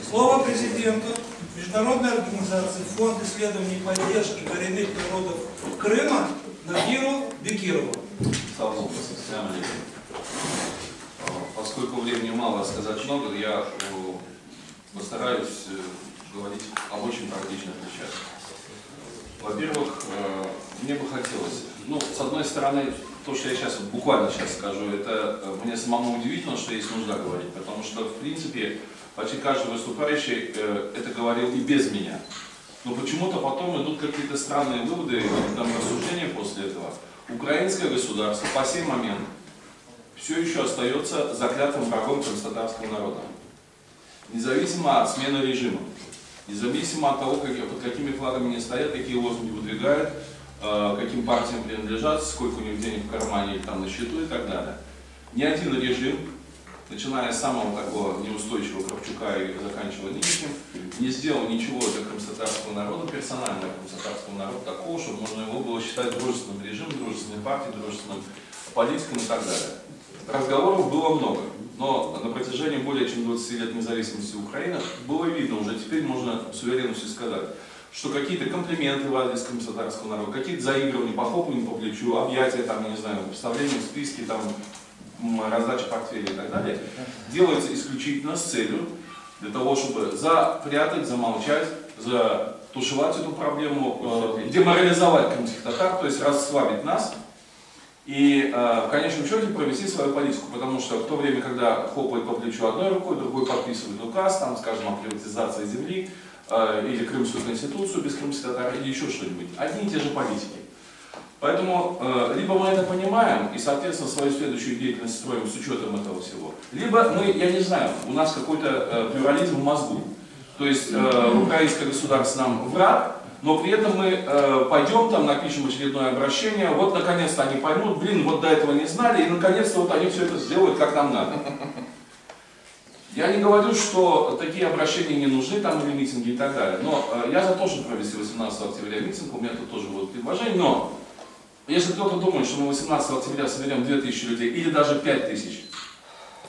Слово президенту Международной организации Фонд исследований и поддержки коренных народов Крыма Нагиру Бекирову. Поскольку времени мало сказать много, я постараюсь говорить об очень практичных вещах. Во-первых, мне бы хотелось, с одной стороны, то, что я сейчас, буквально сейчас скажу, это мне самому удивительно, что есть нужда говорить, потому что, в принципе, почти каждый выступающий это говорил и без меня. Но почему-то потом идут какие-то странные выводы, там рассуждения после этого. Украинское государство по сей момент все еще остается заклятым врагом крымстатарского народа. Независимо от смены режима, независимо от того, под какими флагами они стоят, какие лозунги выдвигают, каким партиям принадлежат, сколько у них денег в кармане или там на счету и так далее. Ни один режим, начиная с самого такого неустойчивого Кравчука и заканчивая нынешним, не сделал ничего для крымстатарского народа, персонально для крымстатарского народа, такого, чтобы можно его было считать дружественным режимом, дружественной партией, дружественным политиком и так далее. Разговоров было много, но на протяжении более чем 20 лет независимости Украины было видно, уже теперь можно с уверенностью сказать, что какие-то комплименты в адрес крымстатарского народа, какие-то заигрывания, похлопывания по плечу, объятия, там, не знаю, представления в списке, там, раздача портфелей и так далее, делается исключительно с целью для того, чтобы запрятать, замолчать, затушевать эту проблему, деморализовать крымских татар, то есть расслабить нас и в конечном счете провести свою политику, потому что в то время, когда хлопает по плечу одной рукой, другой подписывает указ, там, скажем, о приватизации земли, или Крымскую конституцию без крымских татар, или еще что-нибудь, одни и те же политики. Поэтому либо мы это понимаем и, соответственно, свою следующую деятельность строим с учетом этого всего, либо мы, я не знаю, у нас какой-то плюрализм в мозгу. То есть украинское государство нам враг, но при этом мы пойдем там, напишем очередное обращение, вот наконец-то они поймут, вот до этого не знали, и наконец-то вот они все это сделают как нам надо. Я не говорю, что такие обращения не нужны, там или митинги и так далее, но я за то, чтобы провести 18 октября митинг, у меня тут тоже будут предложения, но если кто-то думает, что мы 18 октября соберем 2000 людей, или даже 5000,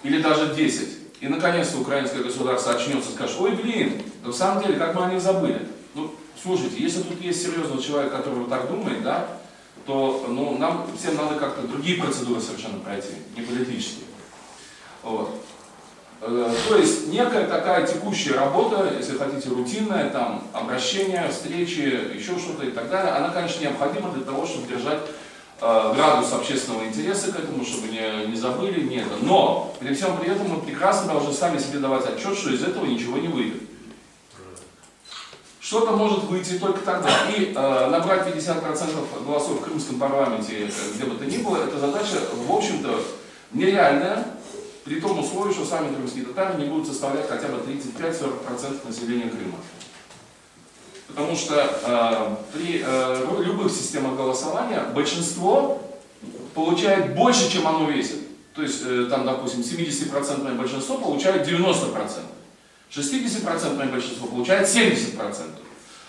или даже 10, и наконец-то украинское государство очнется и скажет, ой, блин, на самом деле, как мы о них забыли. Слушайте, если тут есть серьезный человек, который так думает, да, то нам всем надо как-то другие процедуры совершенно пройти, не политические. Вот. То есть некая такая текущая работа, если хотите, рутинная, там, обращения, встречи, еще что-то и так далее, она, конечно, необходима для того, чтобы держать градус общественного интереса к этому, чтобы не забыли, не это. Но при всем при этом мы прекрасно должны сами себе давать отчет, что из этого ничего не выйдет. Что-то может выйти только тогда. И набрать 50% голосов в крымском парламенте, где бы то ни было, эта задача, в общем-то, нереальная, при том условии, что сами крымские татары не будут составлять хотя бы 35-40% населения Крыма. Потому что при любых системах голосования большинство получает больше, чем оно весит. То есть, там, допустим, 70% большинство получает 90%. 60% большинство получает 70%.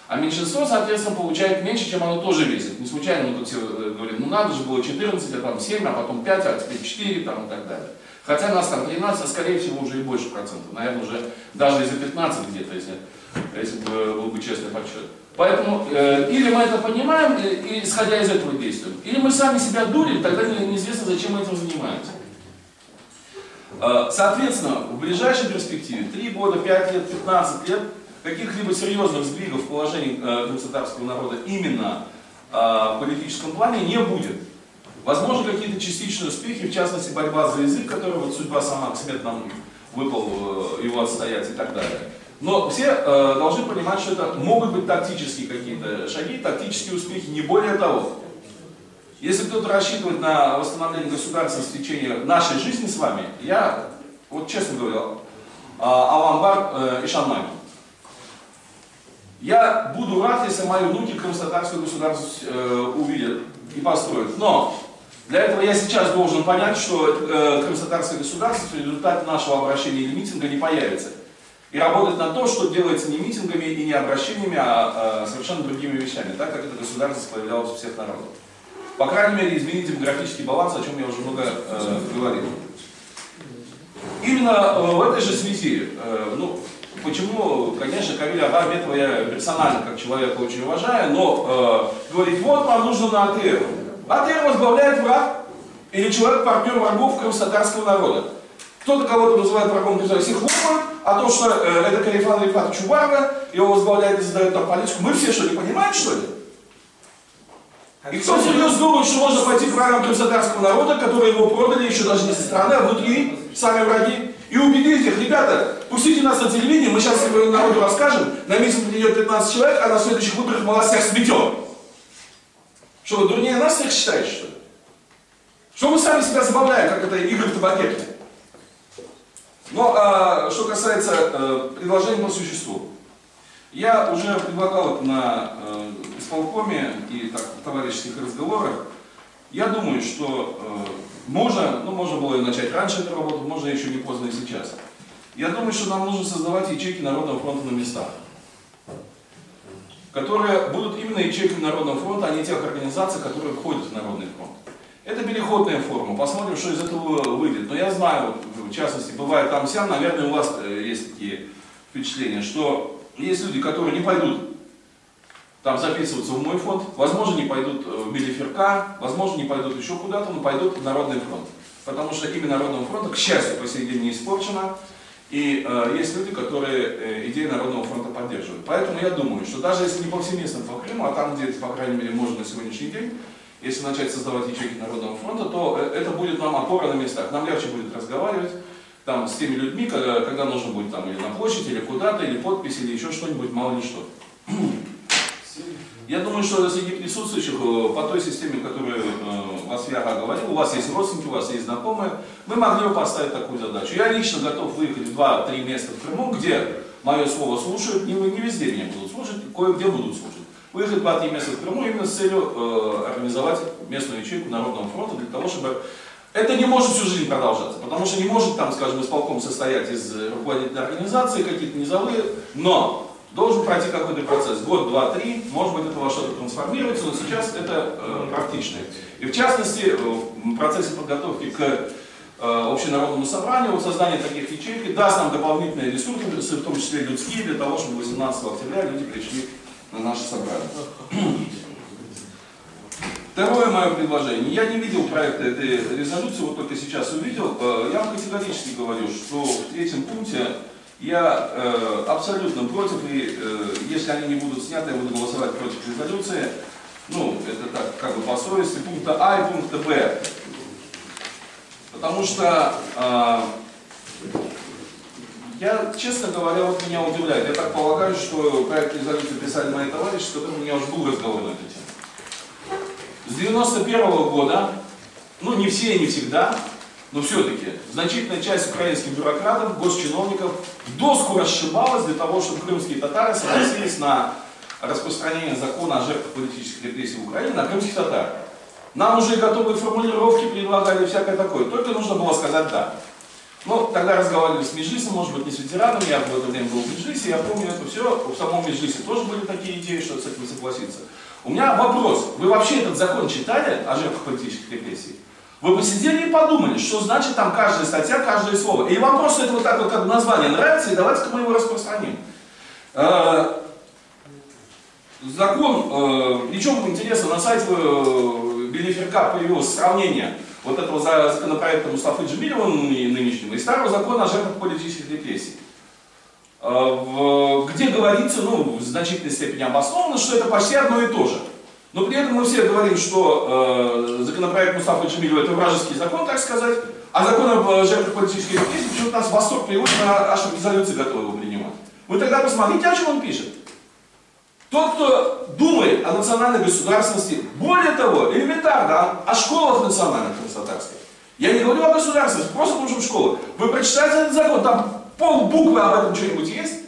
А меньшинство, соответственно, получает меньше, чем оно тоже весит. Не случайно мы тут все говорим, надо же было 14, а там 7, а потом 5, а теперь 4 там, и так далее. Хотя нас там 13, а скорее всего уже и больше процентов. Наверное, уже даже и за 15 где-то, если был бы честный подсчет. Поэтому или мы это понимаем, и исходя из этого действуем, или мы сами себя дурим, тогда неизвестно, зачем мы этим занимаемся. Соответственно, в ближайшей перспективе, 3 года, 5 лет, 15 лет, каких-либо серьезных сдвигов в положении крымстатарского народа именно в политическом плане не будет. Возможно, какие-то частичные успехи, в частности, борьба за язык, который вот судьба сама Ахмед нам выпал его отстоять и так далее. Но все должны понимать, что это могут быть тактические какие-то шаги, тактические успехи, не более того. Если кто-то рассчитывает на восстановление государственности в течение нашей жизни с вами, я, вот честно говорю, Аламбар и Шанмай. Я буду рад, если мои внуки крымстатарское государство увидят и построят. Но для этого я сейчас должен понять, что крымстатарское государство в результате нашего обращения или митинга не появится. И работать на то, что делается не митингами и не обращениями, а совершенно другими вещами, так как это государство появлялось у всех народов. По крайней мере, изменить демографический баланс, о чем я уже много говорил. Именно именно в этой же связи, ну, почему, конечно, Камиля Ахметова я персонально как человека очень уважаю, но говорить, вот нам нужно на АТР. АТР возглавляет враг или человек-партнер врагов крымско-татарского народа. Кто-то кого-то называет врагом, все хлопают, а то, что это Карифан Рифат Чубарова, его возглавляет и задает там политику, мы все что, не понимаем, что ли? И кто серьезно думает, что можно пойти к врагам крымско-татарского народа, которые его продали еще даже не со стороны, а внутри, сами враги, и убедить их, ребята, пустите нас на телевидение, мы сейчас народу расскажем, на митинг придет 15 человек, а на следующих выборах мы вас всех сметем. Что, вы дурнее нас всех считаете, что ли? Что мы сами себя забавляем, как это игры в табакерке? Но что касается предложений по существу. Я уже предлагал это на исполкоме и так, в товарищеских разговорах. Я думаю, что можно было начать раньше эту работу, можно еще не поздно и сейчас. Я думаю, что нам нужно создавать ячейки Народного фронта на местах, которые будут именно ячейками Народного фронта, а не тех организаций, которые входят в Народный фронт. Это переходная форма, посмотрим, что из этого выйдет. Но я знаю, в частности, бывает там сям, наверное, у вас есть такие впечатления, что есть люди, которые не пойдут там записываться в мой фонд, возможно, не пойдут в Милиферка, возможно, не пойдут еще куда-то, но пойдут в Народный фронт. Потому что имя Народного фронта, к счастью, по сей день не испорчено, и есть люди, которые идеи Народного фронта поддерживают. Поэтому я думаю, что даже если не повсеместно по Крыму, а там, где, по крайней мере, можно на сегодняшний день, если начать создавать ячейки Народного фронта, то это будет нам опора на местах. Нам легче будет разговаривать там, с теми людьми, когда нужно будет там, или на площадь, или куда-то, или подпись, или еще что-нибудь, мало ли что. Я думаю, что среди присутствующих по той системе, которую вас я говорил, у вас есть родственники, у вас есть знакомые, мы могли бы поставить такую задачу. Я лично готов выехать в 2-3 места в Крыму, где мое слово слушают, не везде меня будут слушать, кое-где будут слушать. Выехать в 2-3 места в Крыму именно с целью организовать местную ячейку Народного фронта для того, чтобы... Это не может всю жизнь продолжаться, потому что не может там, скажем, исполком состоять из руководителей организации, какие-то низовые, но должен пройти какой-то процесс, год, два, три, может быть, это во что-то трансформируется, но сейчас это практично. И в частности, в процессе подготовки к общенародному собранию, вот создание таких ячеек даст нам дополнительные ресурсы, в том числе людские, для того, чтобы 18 октября люди пришли на наше собрание. Второе мое предложение. Я не видел проекта этой резолюции, вот только сейчас увидел. Я вам категорически говорю, что в третьем пункте я абсолютно против, и если они не будут сняты, я буду голосовать против резолюции. Ну, это так, как бы по совести, пункта А и пункта Б. Потому что я, честно говоря, вот меня удивляет. Я так полагаю, что проект резолюции писали мои товарищи, с которыми у меня уже был разговор на эту тему. С 91-го года, ну не все и не всегда, но все-таки значительная часть украинских бюрократов, госчиновников в доску расшибалась для того, чтобы крымские татары согласились на распространение закона о жертвах политических репрессий в Украине на крымских татар. Нам уже готовые формулировки предлагали, всякое такое, только нужно было сказать «да». Ну, тогда разговаривали с Меджлисом, может быть, не с ветеранами, я в это время был в Меджлисе, я помню это все, в самом Меджлисе тоже были такие идеи, что с этим согласиться. У меня вопрос, вы вообще этот закон читали о жертвах политических репрессий? Вы посидели и подумали, что значит там каждая статья, каждое слово. И вам просто это вот так вот как название нравится, и давайте-ка мы его распространим. Закон, причем интересно, на сайте Белиферка появилось сравнение вот этого законопроекта Мустафы Джемилева нынешнего и старого закона о жертвах политических репрессий. Где говорится, ну, в значительной степени обоснованно, что это почти одно и то же. Но при этом мы все говорим, что законопроект Мустафы Джемилева это вражеский закон, так сказать, а закон о жертвах политических репрессий почему-то нас в восторг приводит, аж в резолюции готовы его принимать. Вы тогда посмотрите, о чем он пишет. Тот, кто думает о национальной государственности, более того, элементарно, о школах национальных красотарских. Я не говорю о государственности, просто нужен школа. Вы прочитайте этот закон, там полбуквы об этом что-нибудь есть?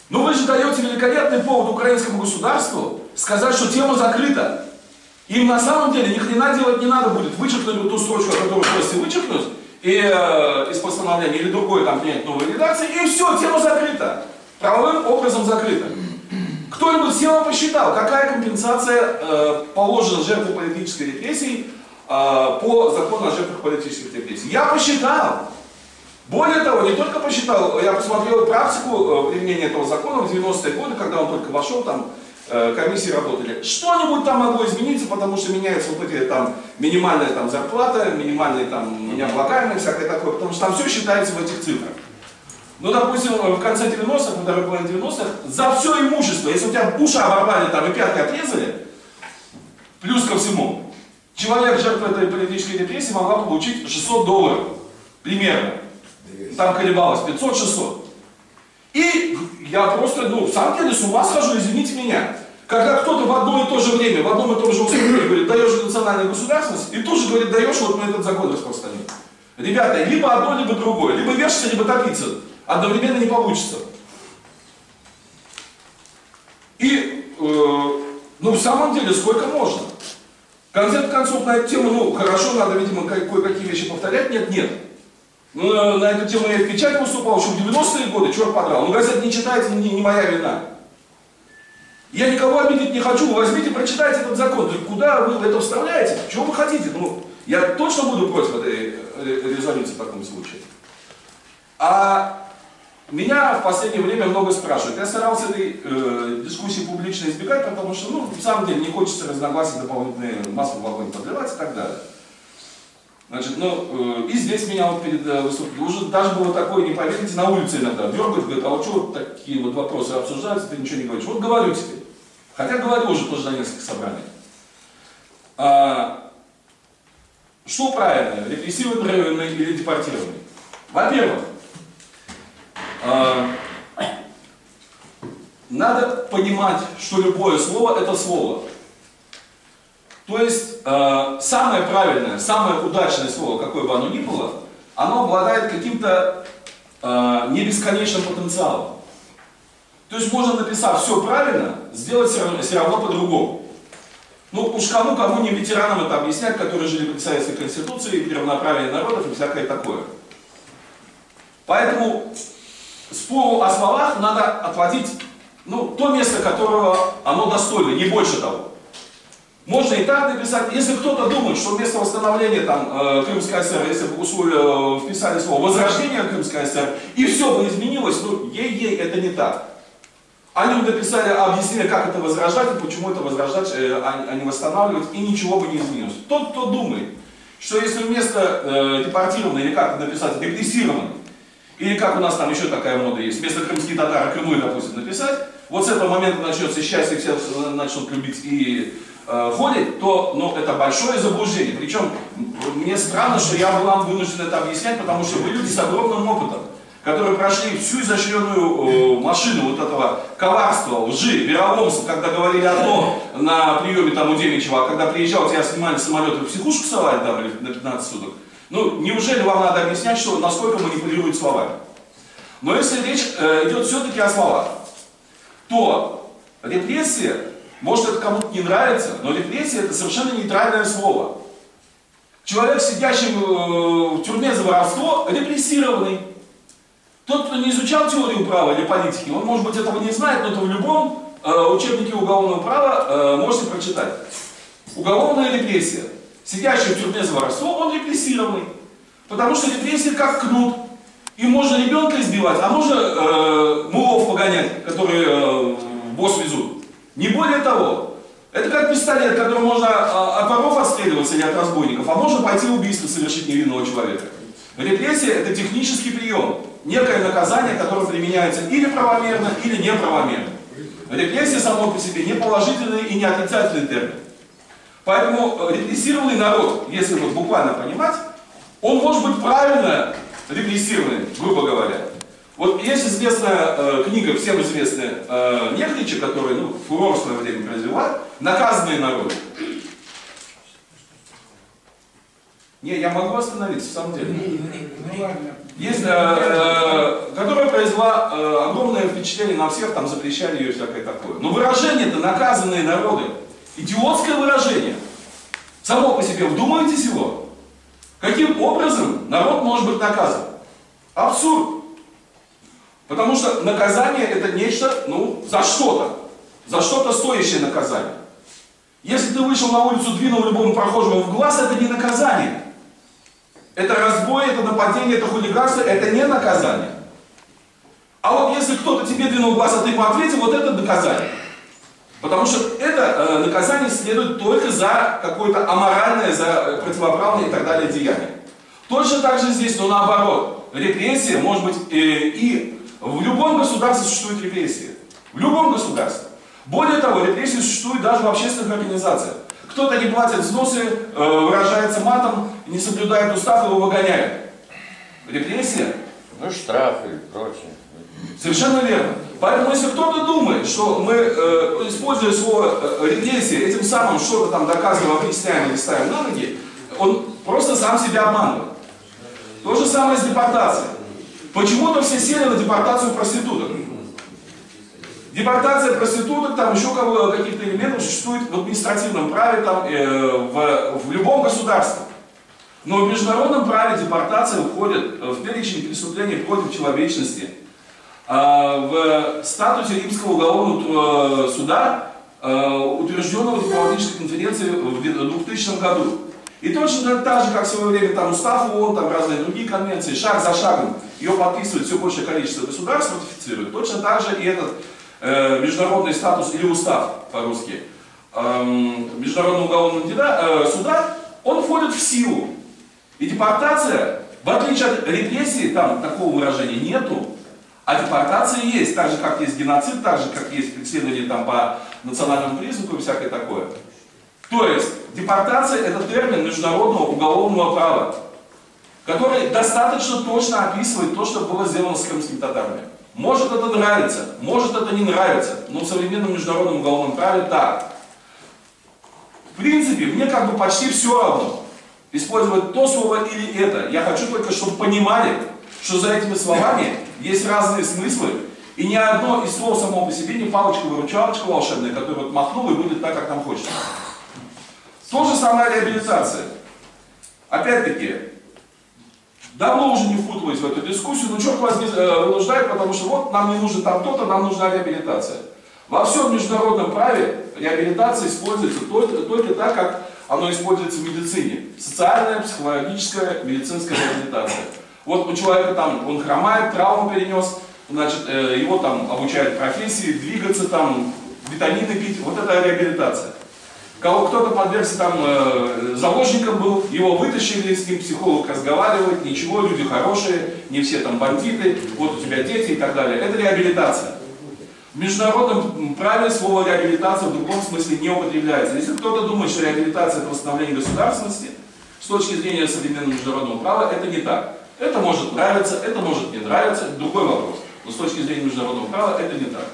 Но вы же даете великолепный повод украинскому государству сказать, что тема закрыта. Им на самом деле ни хрена делать не надо будет. Вычеркнуть вот ту строчку, которую просите вычеркнуть, и из постановления или другой там принять новой редакции, и все, тема закрыта. Правовым образом закрыта. Кто-нибудь сел и посчитал, какая компенсация положена жертве политической репрессии по закону о жертвах политических репрессий? Я посчитал. Более того, не только посчитал, я посмотрел практику применения этого закона в 90-е годы, когда он только вошел, там комиссии работали. Что-нибудь там могло измениться, потому что меняются вот эти там минимальная там зарплата, минимальные там необлагаемые, всякое такое, потому что там все считается в этих цифрах. Ну, допустим, в конце 90-х, во второй половине 90-х, за все имущество, если у тебя уши оборвали там и пятки отрезали, плюс ко всему, человек, жертва этой политической репрессии, могла получить $600 примерно. Там колебалось 500-600. И я просто, ну, в самом деле с ума схожу, извините меня. Когда кто-то в одно и то же время, в одном и том же условии говорит, даешь национальную государственность, и тут же говорит, даешь, вот мы этот закон распространим. Ребята, либо одно, либо другое. Либо вешаться, либо топиться. Одновременно не получится. И, ну, в самом деле, сколько можно? В конце концов, на эту тему, ну, хорошо, надо, видимо, кое-какие вещи повторять. Нет. Ну, на эту тему я в печати выступал еще в 90-е годы, черт подрал. Ну, газет не читаете, не моя вина. Я никого обидеть не хочу, вы возьмите, прочитайте этот закон. Куда вы это вставляете? Чего вы хотите? Ну, я точно буду против этой резолюции в таком случае. А меня в последнее время много спрашивают. Я старался этой дискуссии публично избегать, потому что, ну, в самом деле, не хочется разногласий дополнительные, масло в огонь подливать и так далее. Значит, ну, и здесь меня вот перед выступлением, уже даже было такое, не поверите, на улице иногда дергают, говорят, а вот что вот такие вот вопросы обсуждаются, ты ничего не говоришь. Вот говорю теперь. Хотя говорю уже тоже на нескольких собраниях. Что правильно, репрессированный или депортированный? Во-первых, надо понимать, что любое слово это слово. То есть самое правильное, самое удачное слово, какое бы оно ни было, оно обладает каким-то не бесконечным потенциалом. То есть можно, написав все правильно, сделать все равно по-другому. Ну уж кому не ветеранам это объяснять, которые жили при Советской Конституции, при равноправии народов и всякое такое. Поэтому спору о словах надо отводить, ну, то место, которого оно достойно, не больше того. Можно и так написать. Если кто-то думает, что вместо восстановления там, Крымской ССР, если бы вписали слово возрождение Крымской ССР, и все бы изменилось, ну, ей-ей, это не так. Они бы написали, объяснили, как это возрождать, и почему это возрождать, а не восстанавливать, и ничего бы не изменилось. Тот, кто думает, что если вместо депортированный, или как написать, репрессированный, или как у нас там еще такая мода есть, вместо крымские татары Крымы, допустим, написать, вот с этого момента начнется счастье, все начнут любить и ходит, то, ну, это большое заблуждение. Причем мне странно, что я вам вынужден это объяснять, потому что вы люди с огромным опытом, которые прошли всю изощренную машину вот этого коварства, лжи, вероломства, когда говорили одно на приеме там у Демичева, а когда приезжал, тебя снимали самолет и в психушку совали там на 15 суток. Ну, неужели вам надо объяснять, что насколько манипулируют словами? Но если речь идет все-таки о словах, то репрессия, может, это кому-то не нравится, но репрессия — это совершенно нейтральное слово. Человек, сидящий в тюрьме за воровство, репрессированный. Тот, кто не изучал теорию права или политики, он, может быть, этого не знает, но это в любом учебнике уголовного права можете прочитать. Уголовная репрессия. Сидящий в тюрьме за воровство, он репрессированный. Потому что репрессия как кнут. И можно ребенка избивать, а можно мулов погонять, которые босс везут. Не более того, это как пистолет, которым можно от воров отстреливаться или от разбойников, а можно пойти убийство совершить невинного человека. Репрессия — это технический прием, некое наказание, которое применяется или правомерно, или неправомерно. Репрессия само по себе не положительный и не отрицательный термин. Поэтому репрессированный народ, если вот буквально понимать, он может быть правильно репрессированный, грубо говоря. Вот есть известная книга, всем известная, Нехлича, который, ну, фурор в свое время произвела, «Наказанные народы». Не, я могу остановиться, в самом деле. Есть, которая произвела огромное впечатление на всех, там запрещали ее и всякое такое. Но выражение-то «наказанные народы» идиотское выражение. Само по себе, вдумайтесь его. Каким образом народ может быть наказан? Абсурд. Потому что наказание — это нечто, ну, за что-то стоящее наказание. Если ты вышел на улицу, двинул любому прохожему в глаз, это не наказание. это разбой, это нападение, это хулиганство, это не наказание. А вот если кто-то тебе двинул глаз, а ты ему ответил, вот это наказание. Потому что это наказание следует только за какое-то аморальное, за противоправное и так далее деяние. Точно так же здесь, но наоборот. Репрессия, может быть, и в любом государстве существует репрессия. В любом государстве. Более того, репрессии существуют даже в общественных организациях. Кто-то не платит взносы, выражается матом, не соблюдает устав, его выгоняют. Репрессия? Ну, штрафы и прочее. Совершенно верно. Поэтому, если кто-то думает, что мы, используя слово репрессия, этим самым что-то там доказываем, объясняем или ставим на ноги, он просто сам себя обманывает. То же самое с депортацией. Почему-то все сели на депортацию проституток. Депортация проституток, там еще каких-то элементов существует в административном праве, там, в любом государстве. Но в международном праве депортация входит в перечень преступлений против человечности. В статусе Римского уголовного суда, утвержденного дипломатической конференцией в 2000 году. И точно так же, как в свое время там устав ООН, там разные другие конвенции, шаг за шагом ее подписывает все большее количество государств, ратифицирует. Точно так же и этот международный статус или устав по-русски Международного уголовного суда, он входит в силу. И депортация, в отличие от репрессии, там такого выражения нету, а депортация есть, так же как есть геноцид, так же как есть преследование там по национальному признаку и всякое такое. То есть депортация — это термин международного уголовного права, который достаточно точно описывает то, что было сделано с крымскими татарами. Может это нравится, может это не нравится, но в современном международном уголовном праве так. В принципе, мне как бы почти все равно, использовать то слово или это. Я хочу только, чтобы понимали, что за этими словами есть разные смыслы, и ни одно из слов само по себе не палочка-выручалочка волшебная, которую вот махнул и будет так, как нам хочется. То же самое реабилитация. Опять-таки, давно уже не впутываюсь в эту дискуссию, но черт возьми вынуждает, потому что вот нам не нужно там то-то, нам нужна реабилитация. Во всем международном праве реабилитация используется только так, как оно используется в медицине. Социальная, психологическая, медицинская реабилитация. Вот у человека там, он хромает, травму перенес, значит, его там обучают профессии, двигаться там, витамины пить, вот это реабилитация. Кто-то подвергся там заложником был, его вытащили, с ним психолог разговаривает, ничего, люди хорошие, не все там бандиты, вот у тебя дети и так далее. Это реабилитация. В международном праве слово реабилитация в другом смысле не употребляется. Если кто-то думает, что реабилитация — это восстановление государственности, с точки зрения современного международного права, это не так. Это может нравиться, это может не нравиться, это другой вопрос. Но с точки зрения международного права это не так.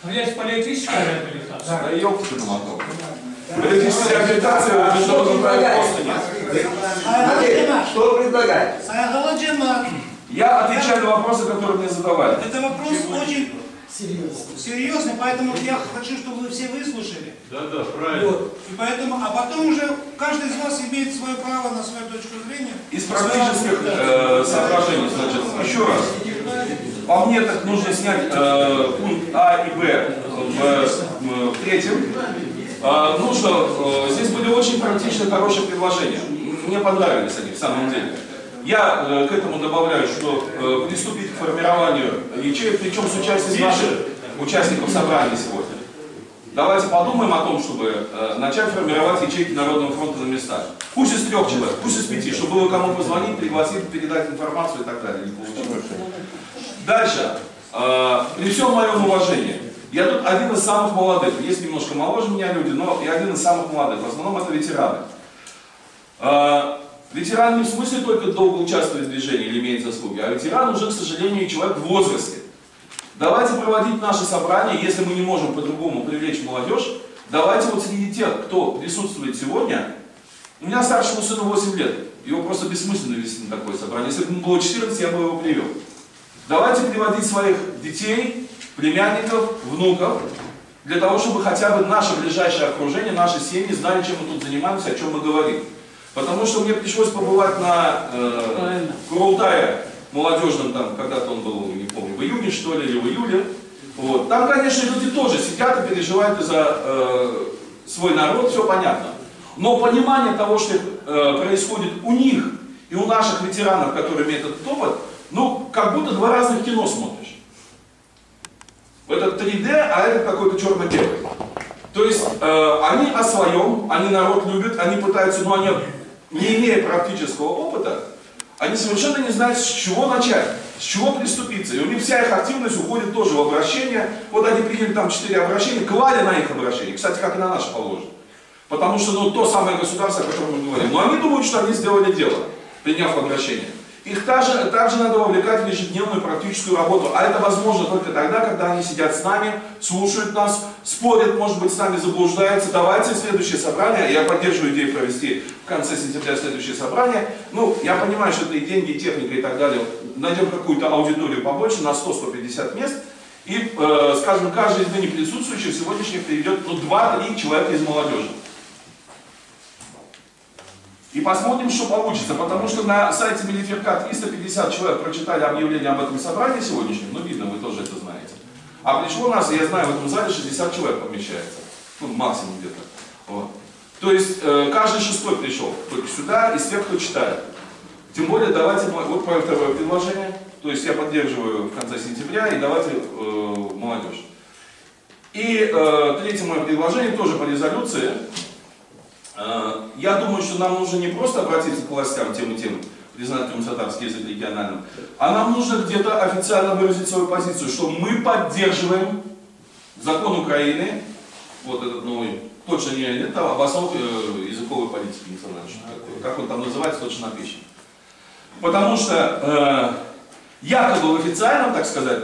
Но есть политическая реабилитация. Да, ёпта ты намотал. Политическая реабилитация в международном праве просто нет. Что предлагаете? Я отвечаю на вопросы, которые мне задавали. Это вопрос очень серьезный, поэтому я хочу, чтобы вы все выслушали. Да, правильно. Вот. И поэтому, а потом уже каждый из вас имеет свое право на свою точку зрения. Из практических соображений, значит, еще раз. По мне так нужно снять пункт А и Б в третьем. Здесь были очень практичные, хорошие предложения. Мне понравились они в самом деле. Я к этому добавляю, что приступить к формированию ячеек, причем с участием наших участников собрания сегодня. Давайте подумаем о том, чтобы начать формировать ячейки Народного фронта на местах. Пусть из 3 человек, пусть из 5, чтобы было кому позвонить, пригласить, передать информацию и так далее. Дальше. При всем моем уважении, я тут один из самых молодых. Есть немножко моложе меня люди, но я один из самых молодых. В основном это ветераны. Ветеран не в смысле только долго участвует в движении или имеет заслуги, а ветеран уже, к сожалению, человек в возрасте. Давайте проводить наши собрания, если мы не можем по-другому привлечь молодежь, давайте вот среди тех, кто присутствует сегодня, у меня старшему сыну 8 лет, его просто бессмысленно вести на такое собрание. Если бы ему было 14, я бы его привел. Давайте приводить своих детей, племянников, внуков, для того, чтобы хотя бы наше ближайшее окружение, наши семьи знали, чем мы тут занимаемся, о чем мы говорим. Потому что мне пришлось побывать на Курултае молодежном, там когда-то он был, не помню, в июне что ли, или в июле. Вот. Там, конечно, люди тоже сидят и переживают за свой народ, все понятно. Но понимание того, что происходит у них, и у наших ветеранов, которые имеют этот опыт, ну, как будто два разных кино смотришь. Это 3D, а это какой-то черно-белый. То есть они о своем, они народ любят, они пытаются, но они, не имея практического опыта, они совершенно не знают, с чего начать, с чего приступиться. И у них вся их активность уходит тоже в обращение. Вот они приняли там 4 обращения, клали на их обращение. Кстати, как и на наше положено. Потому что, ну, то самое государство, о котором мы говорим. Но они думают, что они сделали дело, приняв обращение. Их также надо вовлекать в ежедневную практическую работу. А это возможно только тогда, когда они сидят с нами, слушают нас, спорят, может быть, с нами заблуждаются. Давайте следующее собрание. Я поддерживаю идею провести в конце сентября следующее собрание. Ну, я понимаю, что это и деньги, и техника, и так далее. Найдем какую-то аудиторию побольше, на 100-150 мест. И, скажем, каждый из ныне присутствующих сегодняшних приведет, ну, 2-3 человека из молодежи. И посмотрим, что получится, потому что на сайте Мелиферка 350 человек прочитали объявление об этом собрании сегодняшнем, ну видно, вы тоже это знаете. А пришло у нас, я знаю, в этом зале 60 человек помещается, ну максимум где-то. Вот. То есть каждый шестой пришел только сюда из тех, кто читает. Тем более давайте, вот мое второе предложение, то есть я поддерживаю в конце сентября и давайте молодежь. И третье мое предложение тоже по резолюции. Я думаю, что нам нужно не просто обратиться к властям тем и тем, признать крымсатарский язык региональным, а нам нужно где-то официально выразить свою позицию, что мы поддерживаем закон Украины, вот этот новый, точно не это, об основе языковой политики, не знаю, что такое, как он там называется, точно напишем. Потому что якобы в официальном, так сказать,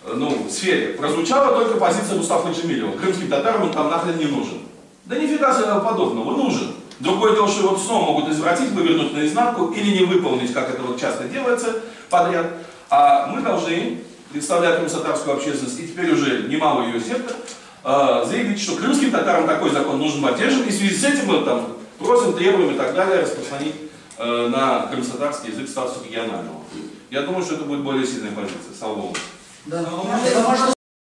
ну, сфере прозвучала только позиция Мустафы Джемилева. Крымским татарам он там нахрен не нужен. Да нифига подобного, нужен. Другое дело, что его снова могут извратить, вывернуть наизнанку или не выполнить, как это вот часто делается подряд. А мы должны, представляя крымсатарскую общественность, и теперь уже немало ее сектор, заявить, что крымским татарам такой закон нужен поддерживать, и в связи с этим мы там просим, требуем и так далее распространить на крымсатарский язык статус регионального. Я думаю, что это будет более сильная позиция. Слава Богу. Да, но